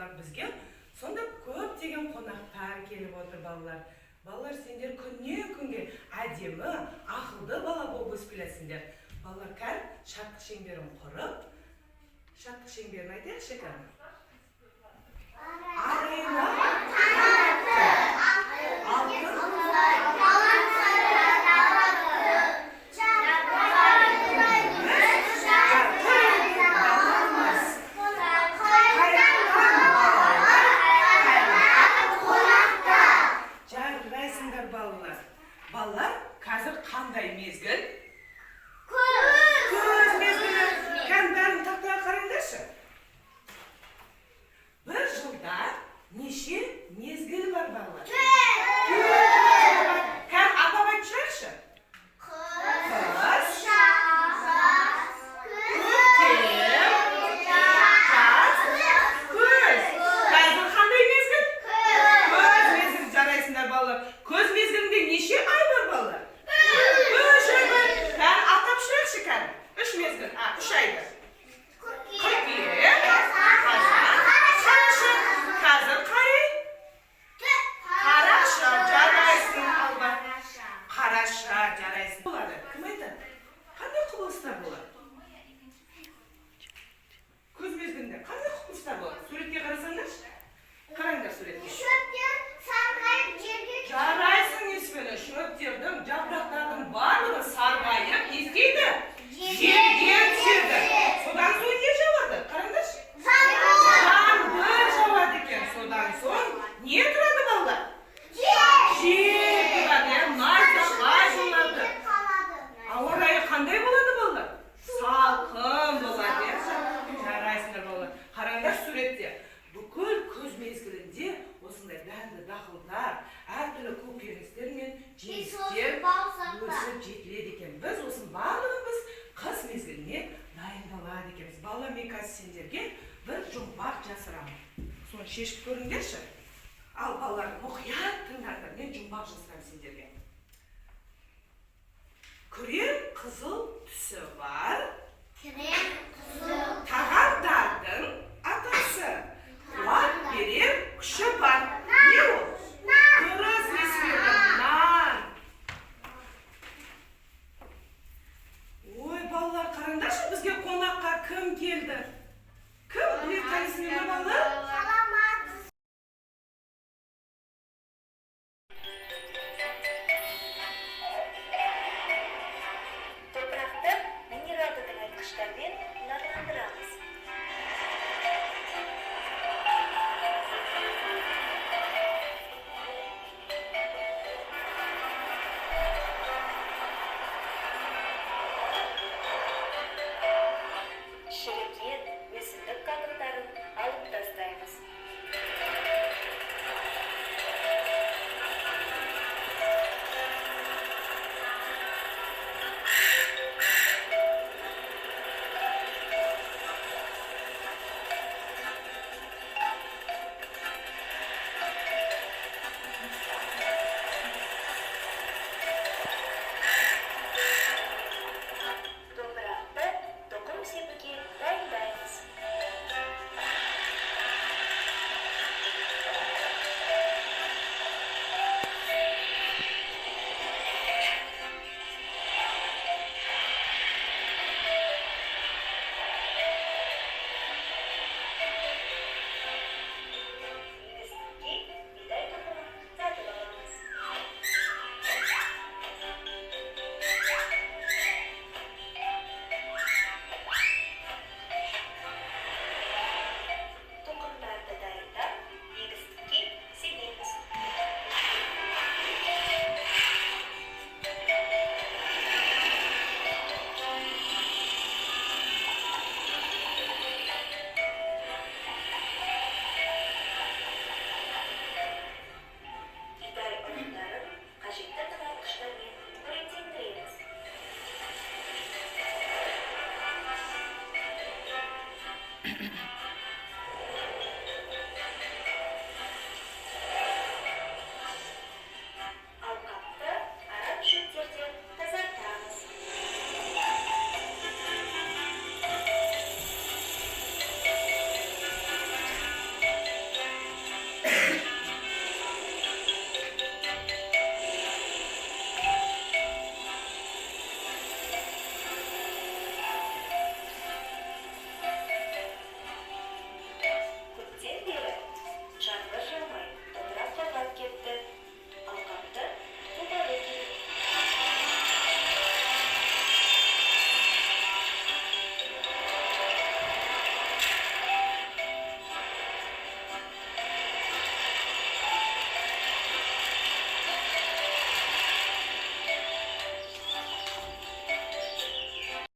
балалар, бізге сонда көптеген қонақтар келіп отыр балалар. Балалар, сендер күннен күнге әдемі, ақылды бала болып өсіп келесіңдер. Балалар, кәл шаттық шеңберін құрып, шаттық шеңберін айтайықшы кәл. Арайна балалар, қазір қандай мезгіл? Күз мезгілі. Кән бәрін тақтаға қараңдаршы. Бір жылда неше мезгіл бар балалар? Кән атап айтшайықшы. Қыс, көктем, жаз, күз. Қазір қандай мезгіл? Күз мезгіл. Жарайсыңдар балалар. Күз мезгілінде неше ай бар балалар? 3 ай бар. Кән атап шырақшы кән. 3 мезгіл. 3 айды. Қыркүйек, қазан, қараша. Қазір қарай? Қараша. Жарайсың алба. Қараша жарайсың. Болады. Кім айтады? Қандай құбылыстар болады? Күз мезгілінде қандай құбылыстар болады? Суретке қарасаңдаршы. Қараңдар суретке. Жарайсың есмені, шөптердің, жапырақтардың барлығы сарғайып, не істейді? Жерге түседі. Содан соң не жауады? Қараңдаршы. Жаңбыр жауады екен. Содан соң не тұрады балалар? Жел тұрады, найзағай болады. Ауа райы қандай болады балалар? Салқын болады. Жарайсыңдар балалар. Қараңдар суретте. Бүкіл күз мезгілінде осындай дәнді дақылдар, әртүрлі көкөністер мен жемістер өсіп жетіледі екен. Біз осының барлығын біз қыс мезгіліне дайындалады екенбіз. Балалар, мен қазір сендерге бір жұмбақ жасырамын. Соны шешіп көріңдерші. Ал балалар, мұқият тыңдардар, мен жұмбақ жасырамын сендерге. Күрең қызыл түсі бар тағамдардың атасы. Қуат берер күші бар. Не ол? Дұрыс есімді нан. Ой, балалар, қараңдаршы, бізге қонаққа кім келді? Кім білет қайсыңдар балалар? Топырақты минералды тыңайтқыштармен нарландырамыз. Шіріген өсімдік қабықтарын алып тастаймыз. Топырақты тұқым себуге дайындаймыз. Егістікке бидай тұқымын сатып аламыз. Тұқымдарды дайындап, егістікке себеміз. Бидай ұнтарын қажетті тыңайтқыштармен қоректендіреміз.